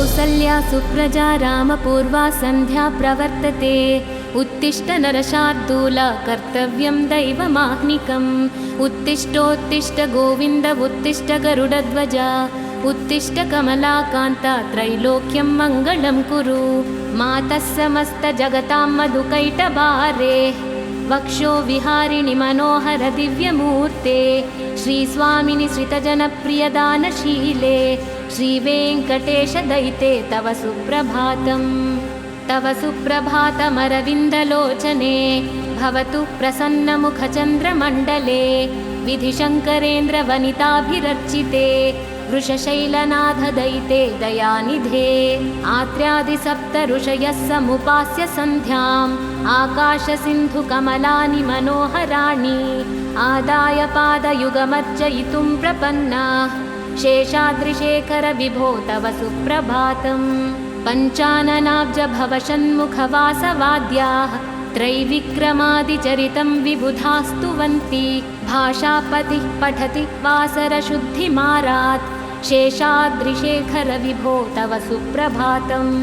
कौसल्या सुप्रजा रामपूर्वा सन्ध्या प्रवर्तते। उत्तिष्ठ नरशार्दूल कर्तव्यं दैवमाह्निकम्। उत्तिष्ठोत्तिष्ठ गोविन्द उत्तिष्ठ गरुडध्वज उत्तिष्ठ कमलाकान्त त्रैलोक्यं मङ्गलं कुरु। मातः समस्तजगतां मधुकैटभारे वक्षो विहारिणि मनोहर दिव्यमूर्ते। श्रीस्वामिनि श्रितजनप्रियदानशीले श्रीवेङ्कटेश दयिते तव सुप्रभातम्। तव सुप्रभातमरविन्दलोचने भवतु प्रसन्नमुखचन्द्रमण्डले। विधिशङ्करेन्द्रवनिताभिरर्चिते वृषशैलनाथ दयिते दयानिधे। आत्र्यादिसप्त ऋषयः समुपास्य सन्ध्याम् आकाशसिन्धुकमलानि मनोहराणि। आदाय पादयुगमर्चयितुं प्रपन्नाः शेषाद्रिशेखर विभो तव सुप्रभातम्। पञ्चाननाब्ज भवषण्मुखवासवाद्याः त्रैविक्रमादिचरितं विबुधाः स्तुवन्ति। भाषापतिः पठति वासरशुद्धिमारात् शेषाद्रिशेखर विभो तव सुप्रभातम्।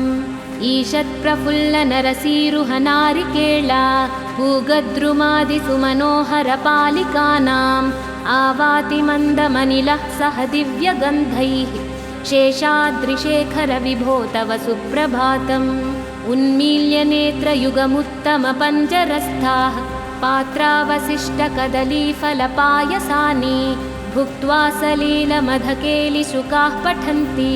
ईषत्प्रफुल्लनरसीरुहनारिकेला पूगद्रुमादिसुमनोहरपालिकानाम् आवाति मन्दमनिलः सह दिव्यगन्धैः शेषाद्रिशेखर विभो तव सुप्रभातम्। उन्मील्य नेत्रयुगमुत्तमपञ्जरस्थाः पात्रावशिष्टकदलीफलपायसानि भुक्त्वा सलीलमधकेलिशुकाः पठन्ति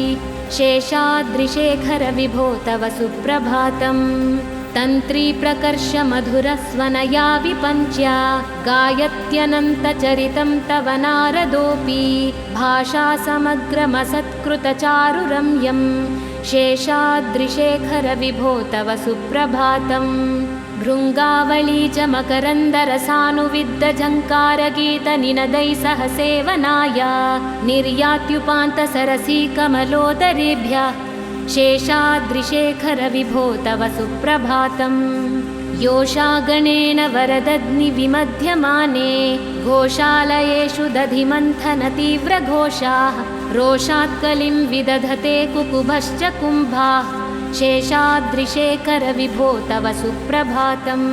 शेषाद्रिशेखर विभो तव सुप्रभातम्। तन्त्री प्रकर्ष मधुरस्वनया विपञ्च्या गायत्यनन्तचरितं तव नारदोऽपि भाषा समग्रमसत्कृतचारुरम्यं शेषाद्रिशेखर विभो तव सुप्रभातम्। भृङ्गावली च मकरन्दरसानुविद्धझङ्कारगीतनिनदैः सह सेवनाय निर्यात्युपान्तसरसी कमलोदरेभ्यः शेषाद्रिशेखर विभो तव सुप्रभातम्। योषागणेन वरदग्निविमध्यमाने घोषालयेषु दधिमन्थनतीव्रघोषाः रोषात्कलिं विदधते कुकुभश्च कुम्भाः शेषाद्रिशेखर विभो तव सुप्रभातम्।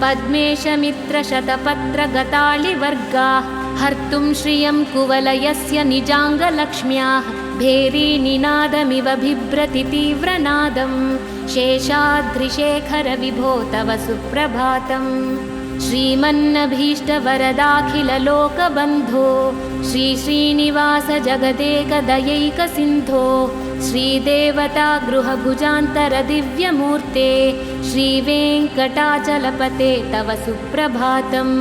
पद्मेशमित्रशतपत्रगतालिवर्गाः हर्तुं श्रियं कुवलयस्य निजाङ्गलक्ष्म्याः भेरीनिनादमिव बिभ्रति तीव्रनादं शेषाद्रिशेखर विभो तव सुप्रभातम्। श्रीमन्नभीष्टवरदाखिललोकबन्धो श्री श्रीनिवास जगदेकदयैकसिन्धो श्रीदेवता गृहभुजान्तर दिव्यमूर्ते श्रीवेङ्कटाचलपते तव सुप्रभातम्।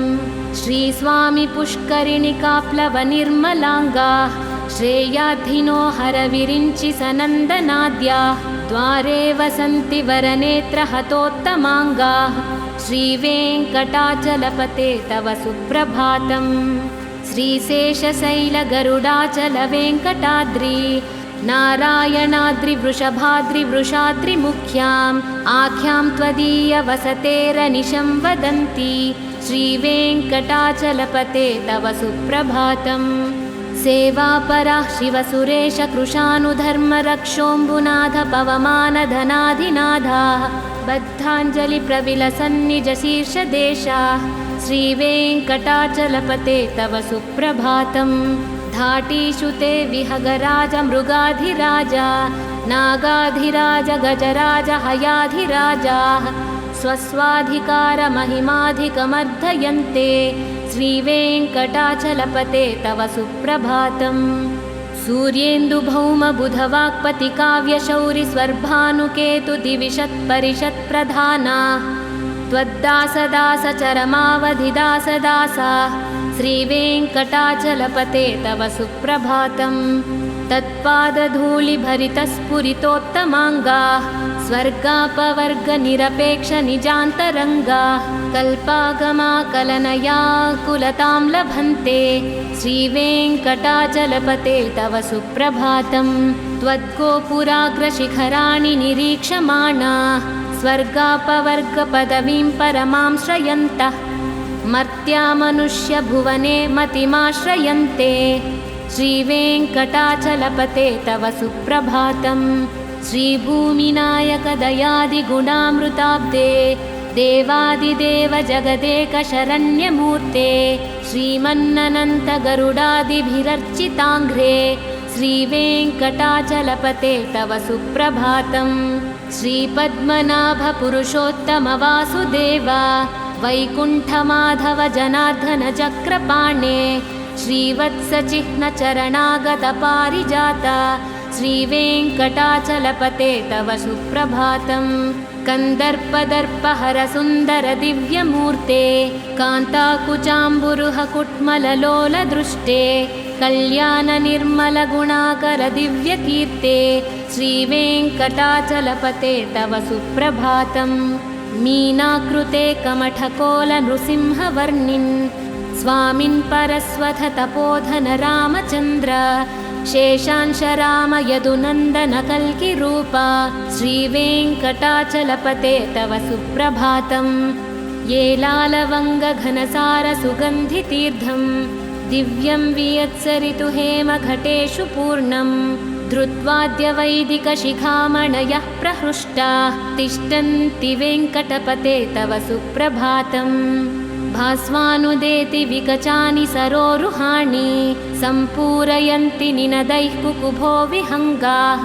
श्रीस्वामि पुष्करिणिकाप्लवनिर्मलाङ्गाः श्रेयाधिनो हरविरिञ्चि सनन्दनाद्याः द्वारे वसन्ति वरनेत्रहतोत्तमाङ्गाः श्रीवेङ्कटाचलपते तव सुप्रभातम्। श्रीशेषशैलगरुडाचलवेङ्कटाद्रि नारायणाद्रिवृषभाद्रिवृषाद्रिमुख्याम् आख्यां त्वदीयवसतेरनिशं वदन्ति श्रीवेङ्कटाचलपते तव सुप्रभातम्। सेवापराः शिवसुरेश कृशानुधर्मरक्षोऽम्बुनाथ पवमानधनाधिनाथाः बद्धाञ्जलिप्रविलसन्निजशीर्षदेशाः श्रीवेङ्कटाचलपते तव सुप्रभातम्। धाटीषु ते विहगराज मृगाधिराजा नागाधिराज गजराज हयाधिराजाः स्वस्वाधिकारमहिमाधिकमर्धयन्ते श्रीवेङ्कटाचलपते तव सुप्रभातम्। सूर्येन्दुभौमबुधवाक्पतिकाव्यशौरिस्वर्भानुकेतुदिविशत्परिषत्प्रधानाः त्वद्दासदासचरमावधिदासदासाः श्रीवेङ्कटाचलपते तव सुप्रभातम्। तत्पादधूलिभरितस्फुरितोत्तमाङ्गाः स्वर्गापवर्गनिरपेक्षनिजान्तरङ्गाः कल्पागमाकलनयाकुलतां लभन्ते श्रीवेङ्कटाचलपते तव सुप्रभातम्। त्वद्गोपुराग्रशिखराणि निरीक्षमाणाः स्वर्गापवर्गपदवीं परमां श्रयन्तः मर्त्या मनुष्यभुवने मतिमाश्रयन्ते श्रीवेङ्कटाचलपते तव सुप्रभातम् श्रीभूमिनायक दयादिगुणामृताब्दे देवादिदेव जगदेकशरण्यमूर्ते श्रीमन्ननन्त गरुडादिभिरर्चिताङ्घ्रे श्रीवेङ्कटाचलपते तव सुप्रभातम् श्रीपद्मनाभ पुरुषोत्तम वासुदेव वैकुण्ठमाधव जनार्दन चक्रपाणे श्रीवत्सचिह्न चरणागत पारिजात श्रीवेङ्कटाचलपते तव सुप्रभातम् कन्दर्पदर्पहर सुन्दर दिव्यमूर्ते कान्ताकुचाम्बुरुह कुट्मललोल दृष्टे कल्याण निर्मल गुणाकर दिव्यकीर्ते श्रीवेङ्कटाचलपते तव सुप्रभातम् मीनाकृते कमठकोल नृसिंहवर्णिन् स्वामिन् परस्वथ तपोधन रामचन्द्र शेषांश राम यदुनन्दन कल्किरूप श्रीवेङ्कटाचलपते तव सुप्रभातम् ये लालवङ्ग घनसार सुगन्धितीर्थं दिव्यं वियत्सरितु हेमघटेषु पूर्णं धृत्वाद्य वैदिकशिखामणयः प्रहृष्टाः तिष्ठन्ति वेङ्कटपते तव सुप्रभातम् भास्वानुदेति विकचानि सरोरुहाणि सम्पूरयन्ति निनदैः कुकुभो विहङ्गाः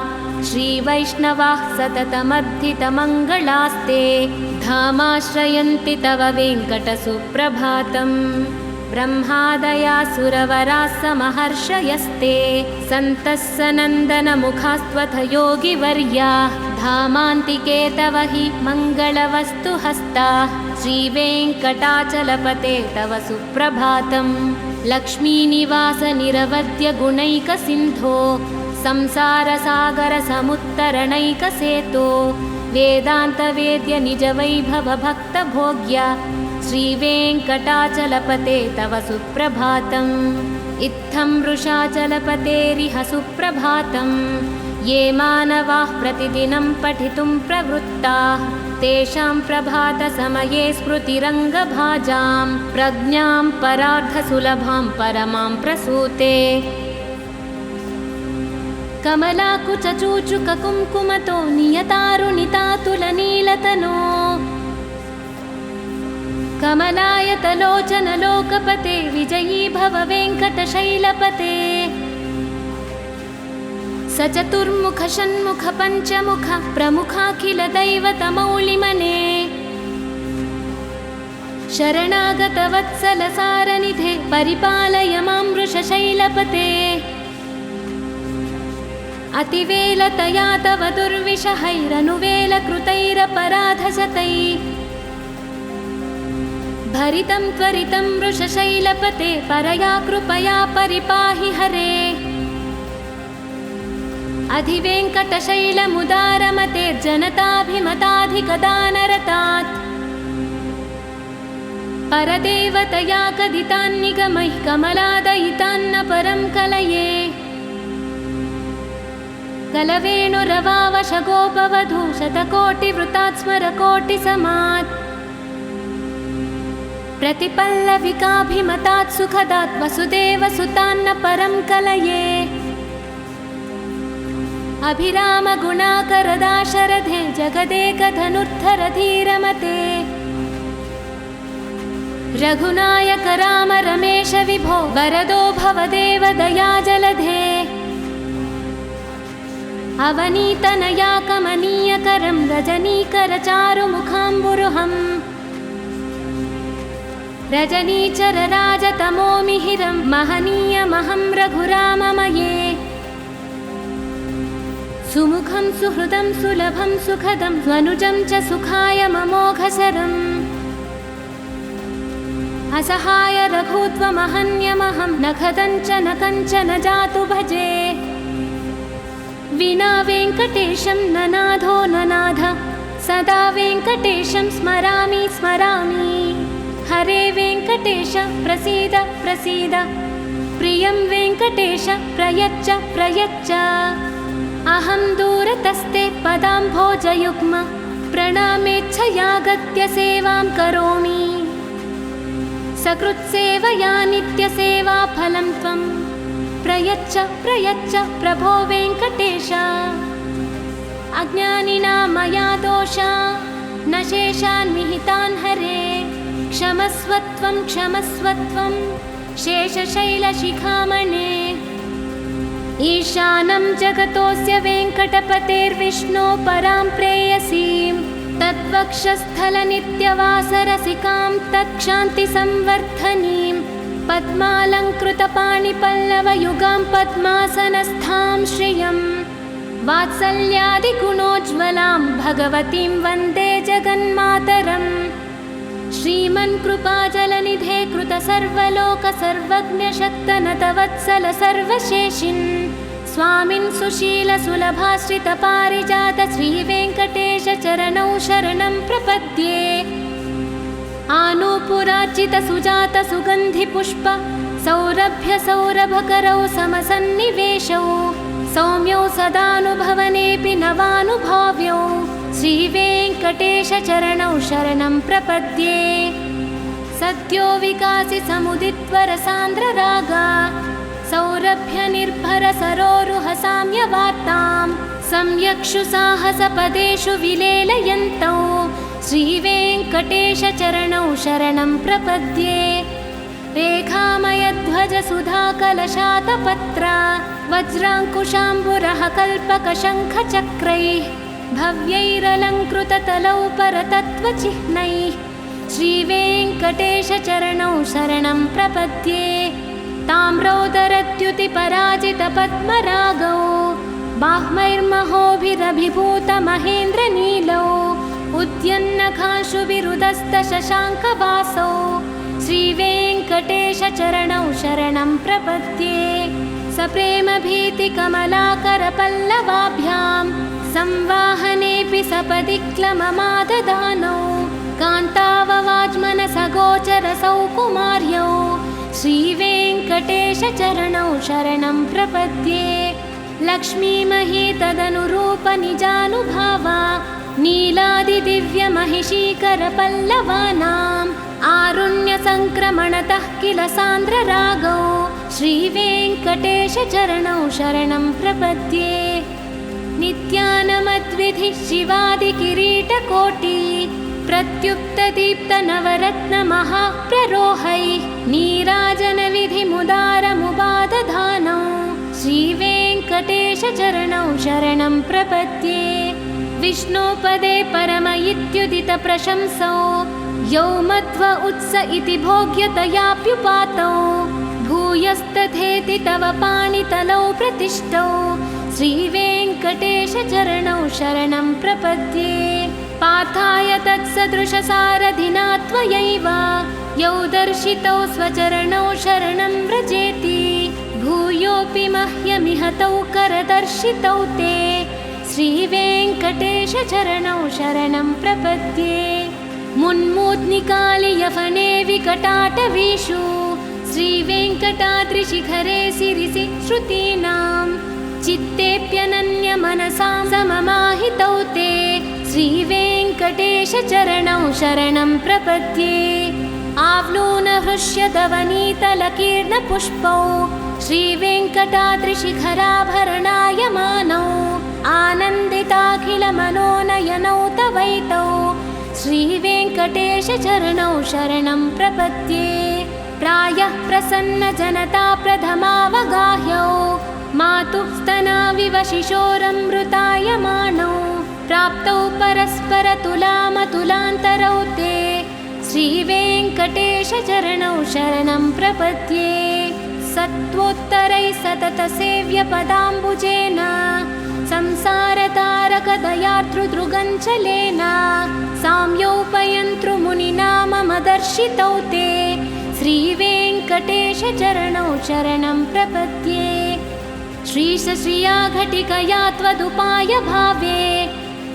श्रीवैष्णवाः सततमर्थितमङ्गलास्ते धामाश्रयन्ति तव वेङ्कटसुप्रभातम् ब्रह्मादयासुरवराः समहर्षयस्ते सन्तः सनन्दनमुखास्त्वथ योगिवर्याः धामान्तिके तव हि मङ्गलवस्तु हस्ताः श्रीवेङ्कटाचलपते तव सुप्रभातम् लक्ष्मीनिवास निरवद्य गुणैकसिन्धो संसारसागर समुत्तरणैकसेतो वेदान्तवेद्य निजवैभव भक्तभोग्य श्रीवेङ्कटाचलपते तव सुप्रभातम् इत्थं वृषाचलपतेरिह सुप्रभातम् ये मानवाः प्रतिदिनं पठितुं प्रवृत्ताः तेषां प्रभातसमये स्मृतिरङ्गभाजां प्रज्ञां परार्धसुलभां परमां प्रसूते कमलाकुचूचुककुङ्कुमतो नियतारुणितातुलनीलतनो कमलायतलोचन लोकपते विजयी भव वेङ्कटशैलपते सचतुर्मुख षण्मुख पञ्चमुख प्रमुखाखिल दैवतमौलिमने शरणागत वत्सल सारनिधे परिपालय मां वृषशैलपते अतिवेलतया तव दुर्विषहैरनुवेलकृतैरपराधशतैः भरितं त्वरितं वृषशैलपते परया कृपया परिपाहि हरे अधिवेङ्कटशैलमुदारमतेर्जनताभिमताधिकदानरतात् परदेवतया कथितान्निगमैः कमलादयितान्न परं कलये कलवेणुरवावशगोपवधू शतकोटिवृतात् स्मरकोटिसमात् प्रतिपल्लविकाभिमतात् सुखदात् वसुदेवसुतान्न परं कलये अभिरामगुणाकरदाशरथे जगदेकधनुर्धरधीरमते रघुनायक राम रमेश विभो वरदो भवदेव दयाजलधे अवनीतनया कमनीयकरं रजनीकरचारुमुखाम्बुरुहम् रजनीचरराजतमोमिहिरं महनीयमहं रघुराममये सुमुखं सुहृदं सुलभं सुखदं स्वनुजं च सुखाय ममोघसरम् असहाय रघुत्वमहन्यमहं न खदञ्च न कञ्चन जातु भजे विना वेङ्कटेशं न नाथो न नाथ सदा वेङ्कटेशं स्मरामि स्मरामि हरे वेङ्कटेश प्रसीद प्रसीद प्रियं वेङ्कटेश प्रयच्छ प्रयच्छ अहं दूरतस्ते पदाम्भोजयुग्म प्रणामेच्छयागत्य सेवां करोमि सकृत्सेवया नित्यसेवाफलं त्वं प्रयच्छ प्रयच्छ प्रभो वेङ्कटेश। अज्ञानिनां मया दोषा न शेषान् विहितान् हरे। क्षमस्वत्वं क्षमस्वत्वं शेषशैलशिखामणे। ईशानं जगतोऽस्य वेङ्कटपतेर्विष्णो परां प्रेयसीं तद्वक्षस्थलनित्यवासरसिकां तत्क्षान्तिसंवर्धनीं पद्मालङ्कृतपाणिपल्लवयुगां पद्मासनस्थां श्रियं वात्सल्यादिगुणोज्ज्वलां भगवतीं वन्दे जगन्मातरम्। श्रीमन्कृपाजलनिधे कृतसर्वलोकसर्वज्ञशक्तनतवत्सल सर्वशेषिन् स्वामिन् सुशीलसुलभाश्रितपारिजात श्रीवेङ्कटेशचरणौ शरणं प्रपद्ये। आनूपुरार्चितसुजातसुगन्धिपुष्प सौरभ्यसौरभकरौ समसन्निवेशौ सौम्यौ सदानुभवनेऽपि नवानुभाव्यौ श्रीवेङ्कटेशचरणौ शरणं प्रपद्ये। सद्यो विकासि समुदित्वरसान्द्ररागा सौरभ्यनिर्भरसरोरुहसाम्यवार्तां सम्यक्षु साहसपदेषु विलेलयन्तौ श्रीवेङ्कटेशचरणौ शरणं प्रपद्ये। रेखामयध्वजसुधाकलशातपत्र वज्राङ्कुशाम्बुरः कल्पकशङ्खचक्रैः भव्यैरलङ्कृततलौ परतत्त्वचिह्नैः श्रीवेङ्कटेशचरणौ शरणं प्रपद्ये। ताम्रोदरद्युतिपराजितपद्मरागौ बाह्मैर्महोभिरभिभूतमहेन्द्रनीलौ उद्यन्नखांशुभिरुदस्तशशाङ्कवासौ श्रीवेङ्कटेशचरणौ शरणं प्रपद्ये। सप्रेमभीतिकमलाकरपल्लवाभ्यां संवाहनेऽपि सपदि क्लममाददानौ कान्ताववाज्मनसगोचरसौ कुमार्यौ श्रीवेङ्कटेशचरणौ शरणं प्रपद्ये। लक्ष्मीमही तदनुरूपनिजानुभावा नीलादिदिव्यमहिषीकरपल्लवानाम् आरुण्यसङ्क्रमणतः किल सान्द्ररागौ श्रीवेङ्कटेशचरणौ शरणं प्रपद्ये। नित्यानमद्विधिः शिवादिकिरीटकोटि प्रत्युक्तदीप्तनवरत्नमहाप्ररोहैः नीराजनविधिमुदारमुपादधानौ श्रीवेङ्कटेशचरणौ शरणं प्रपद्ये। विष्णोपदे परम इत्युदितप्रशंसौ यौ मध्व उत्स इति भोग्यतयाप्युपातौ भूयस्तथेति तव पाणितलौ प्रतिष्ठौ श्रीवेङ्कटेशचरणौ शरणं प्रपद्ये। पार्थाय तत्सदृशसारथिना त्वयैव यौ दर्शितौ स्वचरणौ शरणं व्रजेति भूयोऽपि मह्यमिह तौ करदर्शितौ ते श्रीवेङ्कटेशचरणौ शरणं प्रपद्ये। मुन्मूर्ध्निकालियफने विकटाटवीषु श्रीवेङ्कटाद्रिशिखरे सिरिसि श्रुतीनां चित्तेऽप्यनन्यमनसां सममाहितौ ते श्रीवेङ्कटेशचरणौ शरणं प्रपद्ये। आवलोनहृष्यतवनीतलकीर्णपुष्पौ श्रीवेङ्कटाद्रिशिखराभरणायमानौ आनन्दिताखिलमनोनयनौ तवैतौ श्रीवेङ्कटेशचरणौ शरणं प्रपद्ये। प्रायः प्रसन्नजनता प्रथमावगाह्यौ मातुः स्तनाविव शिशोरमृतायमानौ प्राप्तौ परस्परतुलामतुलान्तरौ ते श्रीवेङ्कटेशचरणौ शरणं प्रपद्ये। सत्त्वोत्तरैः सततसेव्यपदाम्बुजेन संसारतारकदयार्तृदृगञ्चलेन साम्योपयन्तृमुनिना मम दर्शितौ ते श्रीवेङ्कटेशचरणौ शरणं प्रपद्ये। श्रीशश्रिया घटिकया त्वदुपाय भावे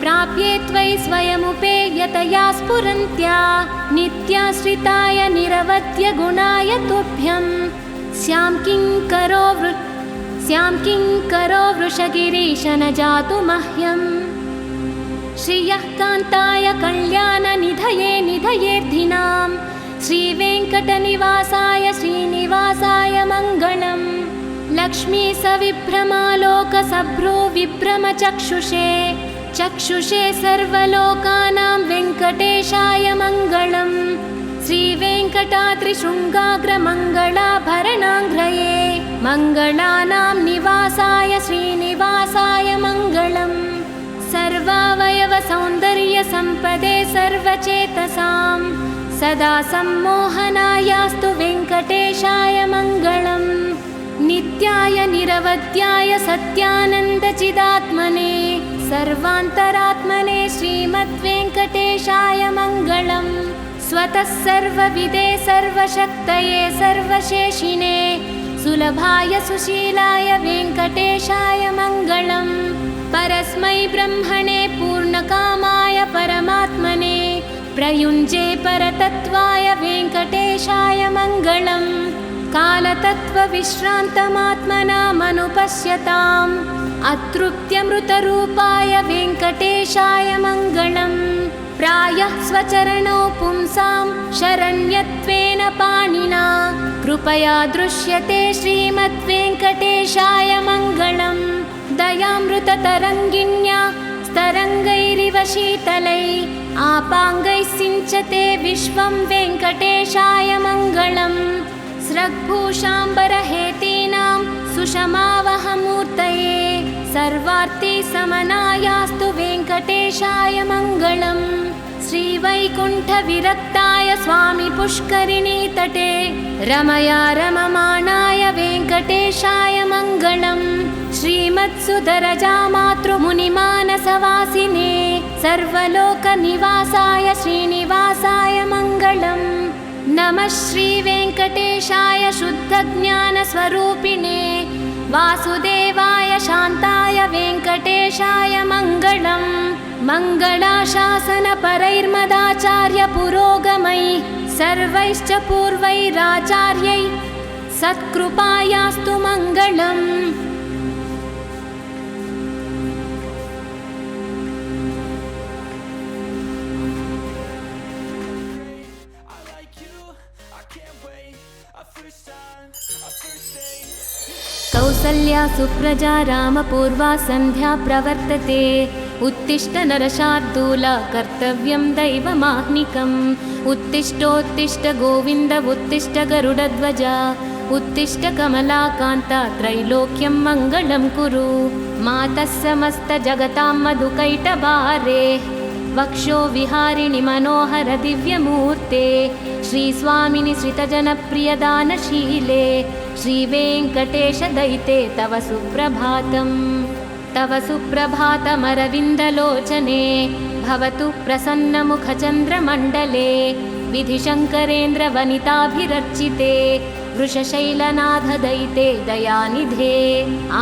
प्राप्ये त्वयि स्वयमुपेयतया स्फुरन्त्या नित्याश्रिताय निरवध्य गुणाय तुभ्यं स्यां किङ्करो वृषगिरीश न जातु मह्यम्। श्रियः कान्ताय कल्याणनिधये निधयेऽर्थिनां श्रीवेङ्कटनिवासाय श्रीनिवासाय मङ्गलम्। लक्ष्मी सविभ्रमालोकसभ्रो विभ्रमचक्षुषे चक्षुषे सर्वलोकानां वेङ्कटेशाय मङ्गलम् श्रीवेङ्कटाद्रिशृङ्गाग्रमङ्गलाभरणाङ्घ्रये मङ्गलानां निवासाय श्रीनिवासाय मङ्गलम् सर्वावयवसौन्दर्यसम्पदे सर्वचेतसां सदा सम्मोहनायास्तु वेङ्कटेशाय मङ्गलम् नित्याय निरवध्याय सत्यानन्दचिदात्मने सर्वान्तरात्मने श्रीमद्वेङ्कटेशाय मङ्गलम् स्वतः सर्वविदे सर्वशक्तये सर्वशेषिणे सुलभाय सुशीलाय वेङ्कटेशाय मङ्गलम् परस्मै ब्रह्मणे पूर्णकामाय परमात्मने प्रयुञ्जे परतत्त्वाय वेङ्कटेशाय मङ्गलम् कालतत्त्वविश्रान्तमात्मनामनुपश्यताम् अतृप्त्यमृतरूपाय वेङ्कटेशाय मङ्गलम् प्रायः स्वचरणौ पुंसां शरण्यत्वेन पाणिना कृपया दृश्यते श्रीमद्वेङ्कटेशाय मङ्गलम् दयामृततरङ्गिण्या स्तरङ्गैरिव शीतलै आपाङ्गैः सिञ्चते विश्वं वेङ्कटेशाय मङ्गलम् स्रग्भूषाम्बरहेतीनां सुषमावहमूर्तये सर्वार्तिसमनायास्तु वेङ्कटेशाय मङ्गलम् श्रीवैकुण्ठविरक्ताय स्वामी पुष्करिणीतटे रमया रममाणाय वेङ्कटेशाय मङ्गलम् श्रीमत्सुदरजामातृमुनिमानसवासिने सर्वलोकनिवासाय श्रीनिवासाय मङ्गलम् नमः श्रीवेङ्कटेशाय शुद्धज्ञानस्वरूपिणे वासुदेवाय शान्ताय वेङ्कटेशाय मङ्गलम् मङ्गलाशासनपरैर्मदाचार्यपुरोगमैः सर्वैश्च पूर्वैराचार्यैः सत्कृपायास्तु मङ्गलम् कौसल्या सुप्रजा रामपूर्वा सन्ध्या प्रवर्तते उत्तिष्ठ नरशार्दूला कर्तव्यं दैवमाह्निकम् उत्तिष्ठोत्तिष्ठ गोविन्द उत्तिष्ठ गरुडध्वजा उत्तिष्ठ कमलाकान्ता त्रैलोक्यं मङ्गलं कुरु मातः समस्तजगतां मधुकैटभारे वक्षो विहारिणि मनोहर दिव्यमूर्ते श्रीस्वामिनि श्रितजनप्रियदानशीले श्रीवेङ्कटेश दयिते तव सुप्रभातम् तव सुप्रभातमरविन्दलोचने भवतु प्रसन्नमुखचन्द्रमण्डले विधिशङ्करेन्द्रवनिताभिरर्चिते वृषशैलनाथदयिते दयानिधे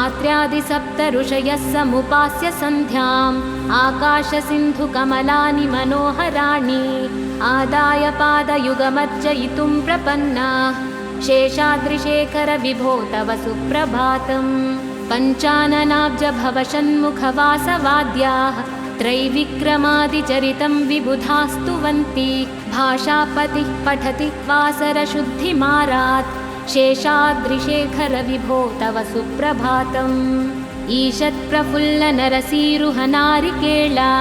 आत्र्यादिसप्त ऋषयः समुपास्य सन्ध्याम् आकाशसिन्धुकमलानि मनोहराणि आदाय पादयुगमर्चयितुं प्रपन्नाः शेषाद्रिशेखर विभो तव सुप्रभातम् पञ्चाननाब्जभवषण्मुखवासवाद्याः त्रैविक्रमादिचरितं विबुधास्तुवन्ति भाषापतिः पठति वासरशुद्धिमारात् शेषाद्रिशेखर विभो तव सुप्रभातम् ईषत्प्रफुल्लनरसीरुहनारिकेला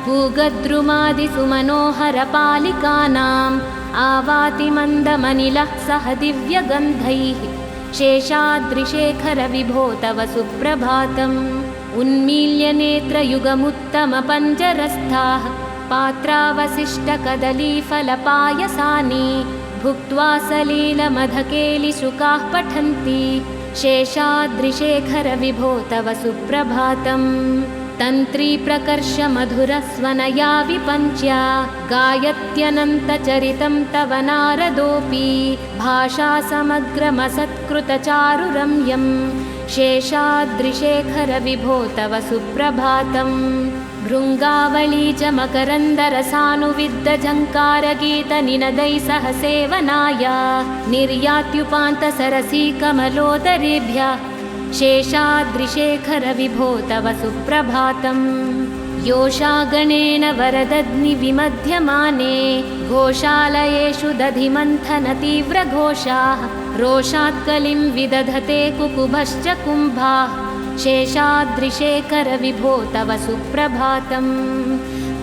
पूगद्रुमादिसुमनोहरपालिकानाम् आवाति मन्दमनिलः सह दिव्यगन्धैः शेषाद्रिशेखर विभो तव सुप्रभातम् उन्मील्यनेत्रयुगमुत्तमपञ्जरस्थाः पात्रावशिष्टकदलीफलपायसानि भुक्त्वा सलीलमधकेलिशुकाः पठन्ति शेषाद्रिशेखर विभो तव सुप्रभातम् तन्त्रीप्रकर्षमधुरस्वनया विपञ्च्या गायत्यनन्तचरितं तव नारदोऽपि भाषासमग्रमसत्कृतचारुरम्यं शेषाद्रिशेखर विभो तव सुप्रभातम् भृङ्गावली च मकरन्दरसानुविद्धझङ्कारगीतनिनदैः सह सेवनाय निर्यात्युपान्तसरसी कमलोदरेभ्यः शेषाद्रिशेखर विभो तव सुप्रभातम् योषागणेन वरदग्निविमध्यमाने घोषालयेषु दधिमन्थनतीव्रघोषाः रोषात्कलिं विदधते कुकुभश्च कुम्भाः शेषाद्रिशेखरविभो तव सुप्रभातम्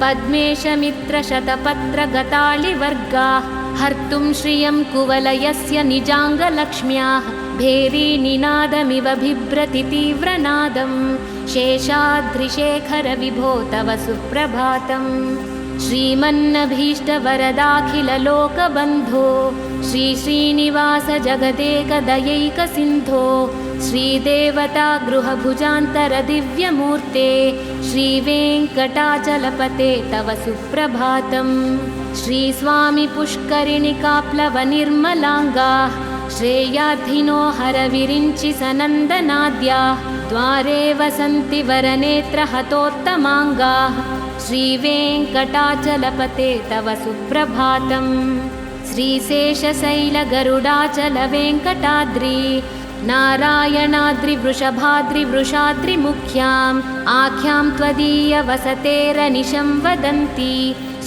पद्मेशमित्रशतपत्रगतालिवर्गाः हर्तुं श्रियं कुवलयस्य निजाङ्गलक्ष्म्याः भेरीनिनादमिव बिभ्रति तीव्रनादं शेषाद्रिशेखरविभो तव सुप्रभातम् श्रीमन्नभीष्टवरदाखिललोकबन्धो श्रीश्रीनिवास जगदेकदयैकसिन्धो श्रीदेवता गृहभुजान्तरदिव्यमूर्ते श्रीवेङ्कटाचलपते तव सुप्रभातम् श्रीस्वामि पुष्करिणिकाप्लवनिर्मलाङ्गाः श्रेयाधिनो हरविरिञ्चि सनन्दनाद्याः द्वारे वसन्ति वरनेत्रहतोत्तमाङ्गाः श्रीवेङ्कटाचलपते तव सुप्रभातम् श्रीशेषशैलगरुडाचलवेङ्कटाद्रि नारायणाद्रिवृषभाद्रिवृषाद्रिमुख्याम् आख्यां त्वदीयवसतेरनिशं वदन्ति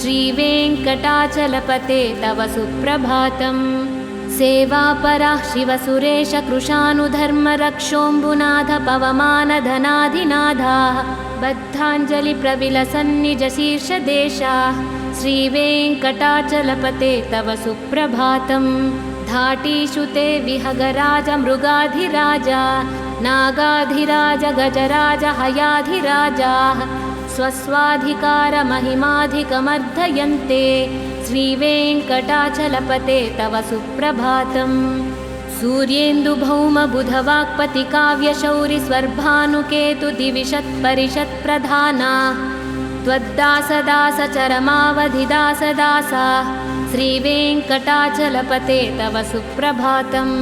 श्रीवेङ्कटाचलपते तव सुप्रभातम् सेवापराः शिवसुरेशकृशानुधर्मरक्षोऽम्बुनाथ पवमानधनाधिनाथाः बद्धाञ्जलिप्रविलसन्निजशीर्षदेशाः श्रीवेङ्कटाचलपते तव सुप्रभातम् धाटीषु ते विहगराज मृगाधिराज नागाधिराज गजराज हयाधिराजाः स्वस्वाधिकारमहिमाधिकमर्धयन्ते श्रीवेङ्कटाचलपते तव सुप्रभातम् सूर्येन्दुभौमबुधवाक्पतिकाव्यशौरिस्वर्भानुकेतुदिविशत्परिषत्प्रधानाः त्वद्दासदासचरमावधिदासदासाः श्रीवेङ्कटाचलपते तव सुप्रभातम्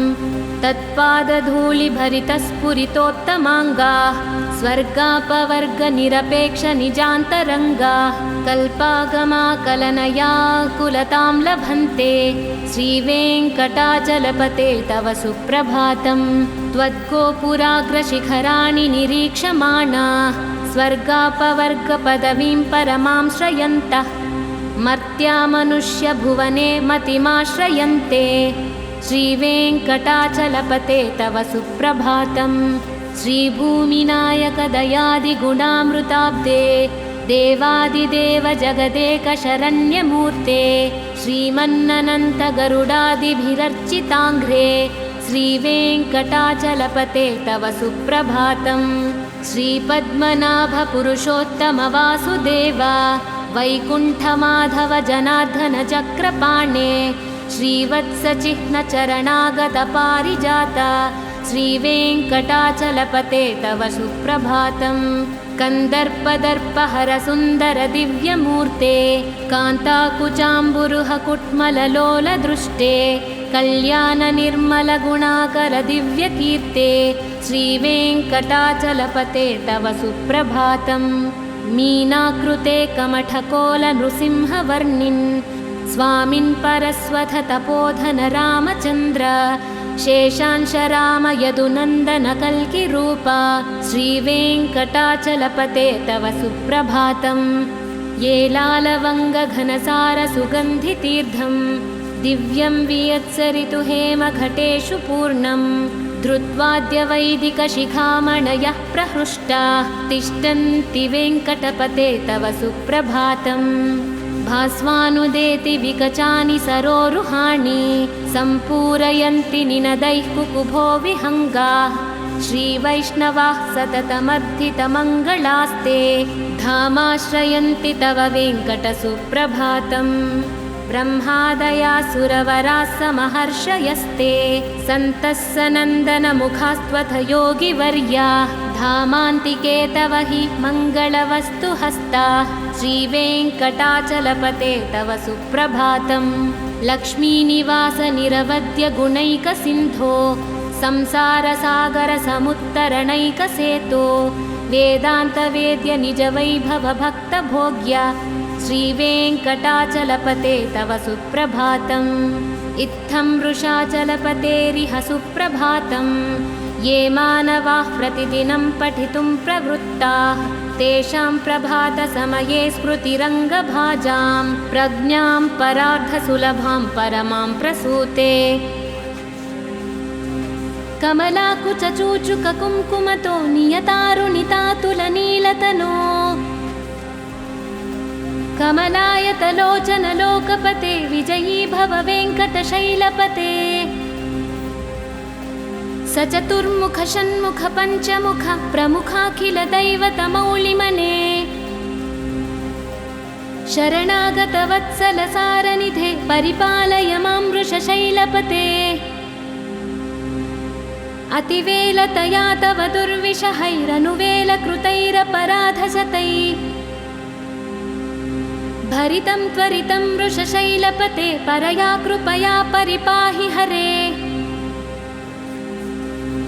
तत्पादधूलिभरितस्फुरितोत्तमाङ्गाः स्वर्गापवर्गनिरपेक्षनिजान्तरङ्गाः कल्पागमाकलनयाकुलतां लभन्ते श्रीवेङ्कटाचलपते तव सुप्रभातम् त्वद्गोपुराग्रशिखराणि निरीक्षमाणाः स्वर्गापवर्गपदवीं परमां श्रयन्तः मर्त्या मनुष्यभुवने मतिमाश्रयन्ते श्रीवेङ्कटाचलपते तव सुप्रभातम् श्रीभूमिनायकदयादिगुणामृताब्दे देवादिदेव जगदेकशरण्यमूर्ते श्रीमन्ननन्तगरुडादिभिरर्चिताङ्घ्रे श्रीवेङ्कटाचलपते तव सुप्रभातम् श्रीपद्मनाभपुरुषोत्तमवासुदेव वैकुण्ठमाधव जनार्दन चक्रपाणे श्रीवत्सचिह्नचरणागतपारिजात श्रीवेङ्कटाचलपते तव सुप्रभातम् कन्दर्पदर्पहरसुन्दरदिव्यमूर्ते कान्ताकुचाम्बुरुहकुट्मललोलदृष्टे कल्याणनिर्मलगुणाकरदिव्यकीर्ते श्रीवेङ्कटाचलपते तव सुप्रभातम् मीनाकृते कमठकोलनृसिंहवर्णिन् स्वामिन् परस्वथ तपोधन रामचन्द्र शेषांशराम यदुनन्दन कल्किरूप श्रीवेङ्कटाचलपते तव सुप्रभातम् ये लालवङ्गघनसारसुगन्धितीर्थं दिव्यं वियत्सरितु हेमघटेषु पूर्णम् धृत्वाद्यवैदिकशिखामणयः प्रहृष्टाः तिष्ठन्ति वेङ्कटपते तव सुप्रभातम् भास्वानुदेति विकचानि सरोरुहाणि सम्पूरयन्ति निनदैः कुकुभो विहङ्गाः श्रीवैष्णवाः सततमर्थितमङ्गलास्ते धामाश्रयन्ति तव वेङ्कटसुप्रभातम् ब्रह्मादयासुरवराः समहर्षयस्ते सन्तः सनन्दनमुखास्त्वथ योगिवर्याः धामान्तिके तव हि मङ्गलवस्तुहस्ताः श्रीवेङ्कटाचलपते तव सुप्रभातम् लक्ष्मीनिवासनिरवद्यगुणैकसिन्धो संसारसागरसमुत्तरणैकसेतो वेदान्तवेद्य निजवैभवभक्तभोग्य श्रीवेङ्कटाचलपते तव सुप्रभातम् इत्थं वृषाचलपतेरिह सुप्रभातम् ये मानवाः प्रतिदिनं पठितुं प्रवृत्ताः तेषां प्रभातसमये स्मृतिरङ्गभाजां प्रज्ञां परार्थसुलभां परमां प्रसूते। कमलाकुचूचुककुङ्कुमतो नियतारुणितातुलनीलतनो कमलायतलोचनलोकपते विजयी भव वेङ्कटशैलपते सचतुर्मुख षण्मुख पञ्चमुख प्रमुखाखिल दैवतमौलिमने शरणागतवत्सलसारनिधे परिपालय मां वृषशैलपते अतिवेलतया तव दुर्विषहैरनुवेलकृतैरपराधशतैः भरितं त्वरितं वृषशैलपते परया कृपया परिपाहि हरे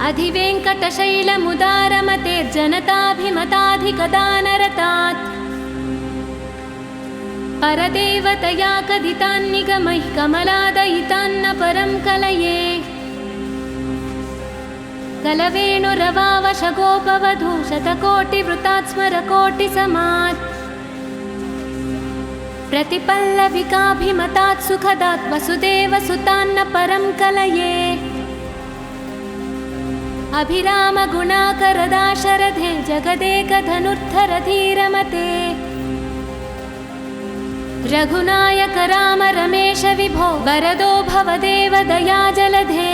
अधिवेङ्कटशैलमुदारमते जनताभिमताधिकदानरतात् परदेवतया कदितान्निगमैः कमलादयितान्न परं कलये कलवेणुरवावशगोपवधू शतकोटिवृतात् स्मरकोटिसमात् प्रतिपल्लविकाभिमतात् सुखदात् वसुदेवसुतान्न परं कलये अभिरामगुणाकरदाशरथे जगदेकधनुर्धरधीरमते रघुनायक राम रमेश विभो वरदो भवदेव दयाजलधे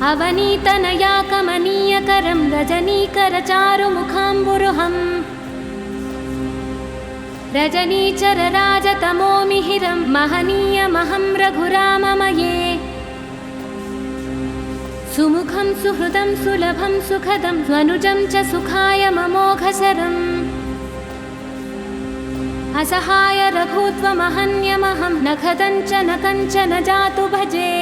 अवनीतनया कमनीयकरं रजनीकरचारुमुखाम्बुरुहम् रजनीचरराजतमोमिहिरं महनीयमहं रघुराममये सुमुखं सुहृदं सुलभं सुखदं स्वनुजं च सुखाय ममोघशरम् असहाय रघुत्वमहन्यमहं न खदञ्च न कञ्चन जातु भजे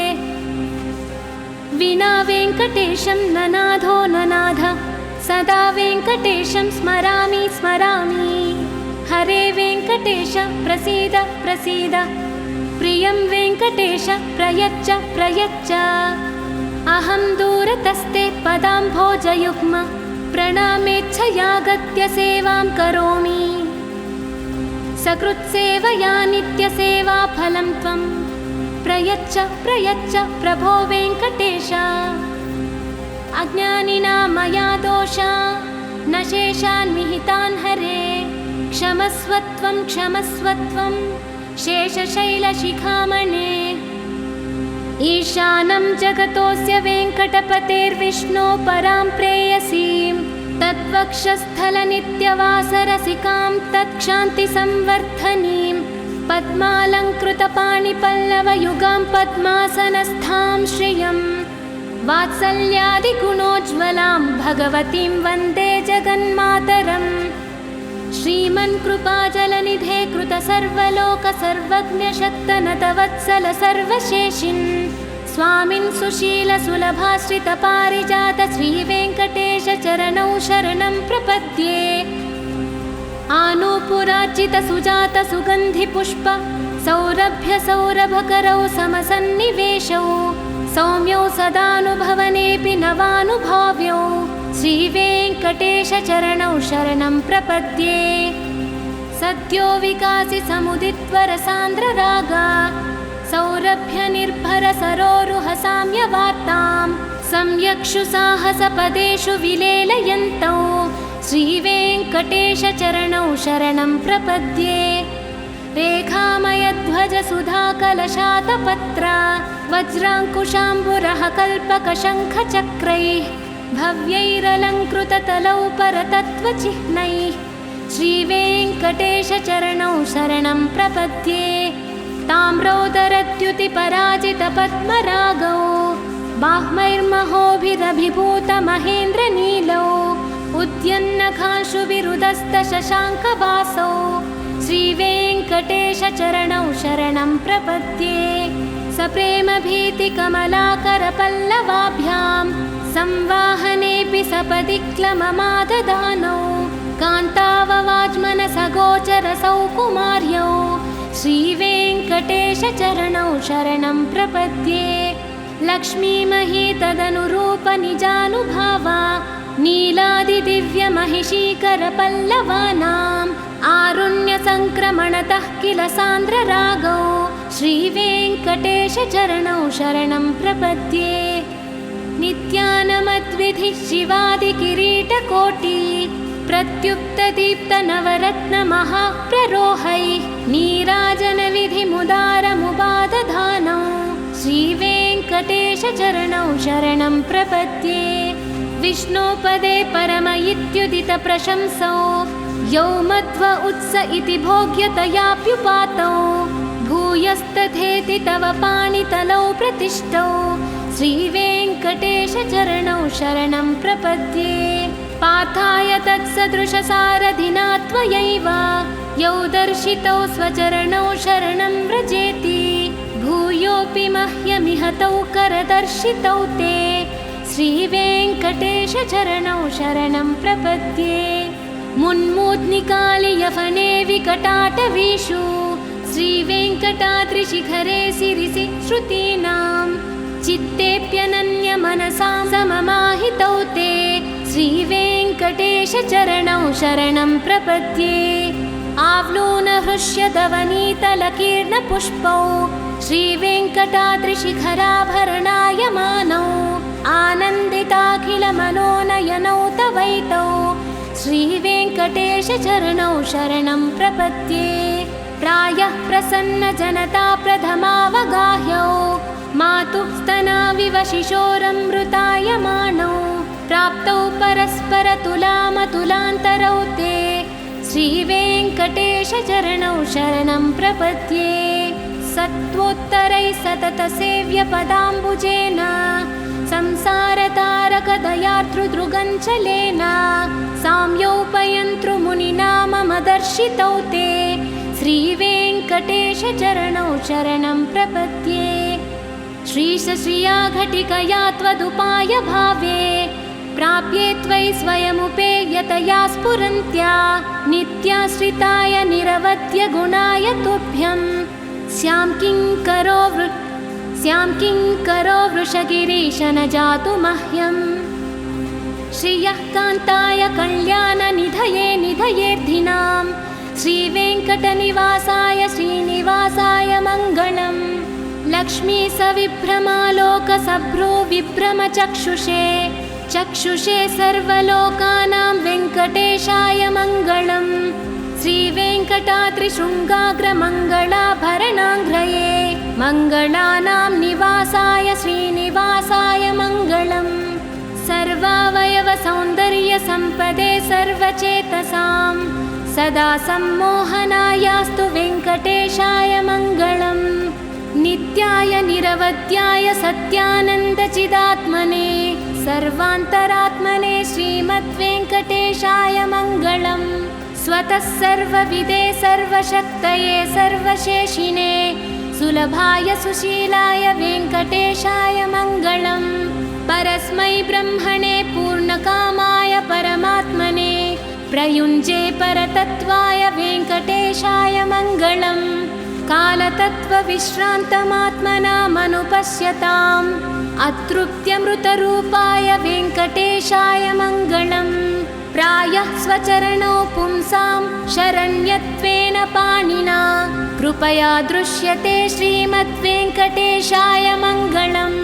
विना वेङ्कटेशं न नाथो न नाथ सदा वेङ्कटेशं स्मरामि स्मरामि हरे वेङ्कटेश प्रसीद प्रसीद प्रियं वेङ्कटेश प्रयच्छ प्रयच्छ अहं दूरतस्ते पदाम्भोजयुग्म प्रणामेच्छयागत्य सेवां करोमि सकृत्सेवया नित्यसेवाफलं त्वं प्रयच्छ प्रयच्छ प्रभो वेङ्कटेश अज्ञानिना मया दोषा न शेषान् विहितान् हरे क्षमस्वत्वं क्षमस्वत्वं शेषशैलशिखामणे ईशानं जगतोऽस्य वेङ्कटपतेर्विष्णो परां प्रेयसीं तद्वक्षस्थलनित्यवासरसिकां तत्क्षान्तिसंवर्धनीं पद्मालङ्कृतपाणिपल्लवयुगां पद्मासनस्थां श्रियं वात्सल्यादिगुणोज्ज्वलां भगवतीं वन्दे जगन्मातरम् श्रीमन्कृपाजलनिधे कृतसर्वलोकसर्वज्ञशक्तनतवत्सल सर्वशेषिन् स्वामिन् सुशीलसुलभाश्रितपारिजात श्रीवेङ्कटेश चरणौ शरणं प्रपद्ये आनूपुरार्चितसुजात सुगन्धिपुष्प सौरभ्य सौरभकरौ समसन्निवेशौ सौम्यौ सदानुभवनेऽपि नवानुभाव्यौ श्रीवेङ्कटेश चरणौ शरणं प्रपद्ये सद्यो विकासि समुदित्वरसान्द्ररागा सौरभ्य निर्भर सरोरुह साम्यवार्तां सम्यक्षु साहसपदेषु विलेलयन्तौ श्रीवेङ्कटेश चरणौ शरणं प्रपद्ये रेखामयध्वज सुधाकलशातपत्र वज्राङ्कुशाम्बुरः कल्पकशङ्खचक्रैः भव्यैरलङ्कृततलौ परतत्त्वचिह्नैः श्रीवेङ्कटेश चरणौ शरणं प्रपद्ये ताम्रोदरद्युतिपराजितपद्मरागौ बाह्मैर्महोभिरभिभूतमहेन्द्रनीलौ उद्यन्नखांशुविरुदस्तशशाङ्कवासौ श्रीवेङ्कटेश चरणौ शरणं प्रपद्ये सप्रेमभीतिकमलाकरपल्लवाभ्यां संवाहनेऽपि सपदि क्लममाददानौ कान्ताववाज्मनसगोचरसौ कुमार्यौ श्रीवेङ्कटेश चरणौ शरणं प्रपद्ये लक्ष्मीमही तदनुरूपनिजानुभावा नीलादिदिव्यमहिषीकरपल्लवानां आरुण्यसङ्क्रमणतः किल सान्द्ररागौ श्रीवेङ्कटेशचरणौ शरणं प्रपद्ये। नित्यानमद्विधिः शिवादिकिरीटकोटि प्रत्युक्तदीप्तनवरत्नमहाप्ररोहैः नीराजनविधिमुदारमुपादधानौ श्रीवेङ्कटेशचरणौ शरणं प्रपद्ये। विष्णोपदे परम इत्युदितप्रशंसौ यौ मध्व उत्स इति भोग्यतयाप्युपातौ भूयस्तथेति तव पाणितलौ प्रतिष्ठौ श्रीवेङ्कटेशचरणौ शरणं प्रपद्ये। पार्थाय तत्सदृशसारथिना त्वयैव यौ दर्शितौ स्वचरणौ शरणं व्रजेति भूयोऽपि मह्यमिह तौ करदर्शितौ ते श्रीवेङ्कटेशचरणौ शरणं प्रपद्ये। मुन्मूद्निकालियफने विकटाटवीषु श्रीवेङ्कटाद्रिशिखरे सिरिसि श्रुतीनां चित्तेऽप्यनन्यमनसां सममाहितौ ते श्रीवेङ्कटेशचरणौ शरणं प्रपद्ये। आवलोनहृष्यदवनीतलकीर्णपुष्पौ श्रीवेङ्कटाद्रिशिखराभरणायमानौ आनन्दिताखिलमनोनयनौ तवैतौ श्रीवेङ्कटेशचरणौ शरणं प्रपद्ये। प्रायः प्रसन्नजनता प्रथमावगाह्यौ मातुः स्तनाविव शिशोरमृतायमानौ प्राप्तौ परस्परतुलामतुलान्तरौ ते श्रीवेङ्कटेशचरणौ शरणं प्रपद्ये। सत्त्वोत्तरैः सततसेव्यपदाम्बुजेन संसारतारकदयार्तृदृगञ्चलेन साम्योपयन्तृमुनिना मम दर्शितौ ते श्रीवेङ्कटेशचरणौ शरणं प्रपद्ये। श्रीशश्रिया घटिकया त्वदुपाय भावे प्राप्ये त्वयि स्वयमुपेयतया स्फुरन्त्या नित्याश्रिताय निरवध्य गुणाय तुभ्यं स्यां किङ्करो वृषगिरीश न जातु मह्यम्। श्रियः कान्ताय कल्याणनिधये निधयेऽर्थिनां श्रीवेङ्कटनिवासाय श्रीनिवासाय मङ्गलम्। लक्ष्मी सविभ्रमालोकसभ्रो विभ्रमचक्षुषे चक्षुषे सर्वलोकानां वेङ्कटेशाय मङ्गलम्। श्रीवेङ्कटाद्रिशृङ्गाग्रमङ्गलाभरणाङ्घ्रये मङ्गलानां निवासाय श्रीनिवासाय मङ्गलम्। सर्वावयवसौन्दर्यसम्पदे सर्वचेतसां सदा सम्मोहनायास्तु वेङ्कटेशाय मङ्गलम्। नित्याय निरवध्याय सत्यानन्दचिदात्मने सर्वान्तरात्मने श्रीमद्वेङ्कटेशाय मङ्गलम्। स्वतः सर्वविदे सर्वशक्तये सर्वशेषिने सुलभाय सुशीलाय वेङ्कटेशाय मङ्गलम्। परस्मै ब्रह्मणे पूर्णकामाय परमात्मने प्रयुञ्जे परतत्त्वाय वेङ्कटेशाय मङ्गलम्। कालतत्त्वविश्रान्तमात्मनामनुपश्यताम् अतृप्त्यमृतरूपाय वेङ्कटेशाय मङ्गलम्। प्रायः स्वचरणौ पुंसां शरण्यत्वेन पाणिना कृपया दृश्यते श्रीमद्वेङ्कटेशाय मङ्गलम्।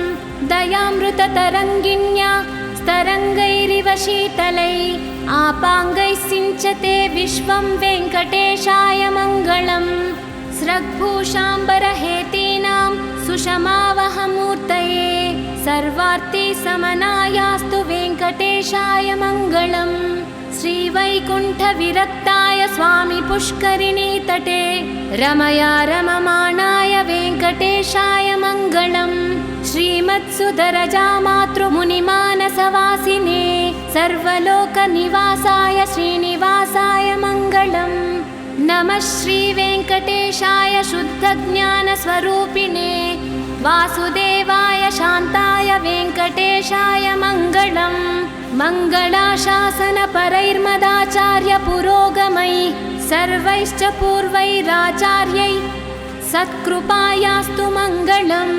दयामृततरङ्गिण्या स्तरङ्गैरिव शीतलै आपाङ्गैः सिञ्चते विश्वं वेङ्कटेशाय मङ्गलम्। स्रग्भूषाम्बरहेतीनां सुषमावहमूर्तये सर्वार्तिसमनायास्तु वेङ्कटेशाय मङ्गलम्। श्रीवैकुण्ठविरक्ताय स्वामी पुष्करिणीतटे रमया रममाणाय वेङ्कटेशाय मङ्गलम्। श्रीमत्सुदरजामातृमुनिमानसवासिने सर्वलोकनिवासाय श्रीनिवासाय मङ्गलम्। नमः श्रीवेङ्कटेशाय शुद्धज्ञानस्वरूपिणे वासुदेवाय शान्ताय वेङ्कटेशाय मङ्गलम्। मङ्गलाशासनपरैर्मदाचार्यपुरोगमैः सर्वैश्च पूर्वैराचार्यैः सत्कृपायास्तु मङ्गलम्।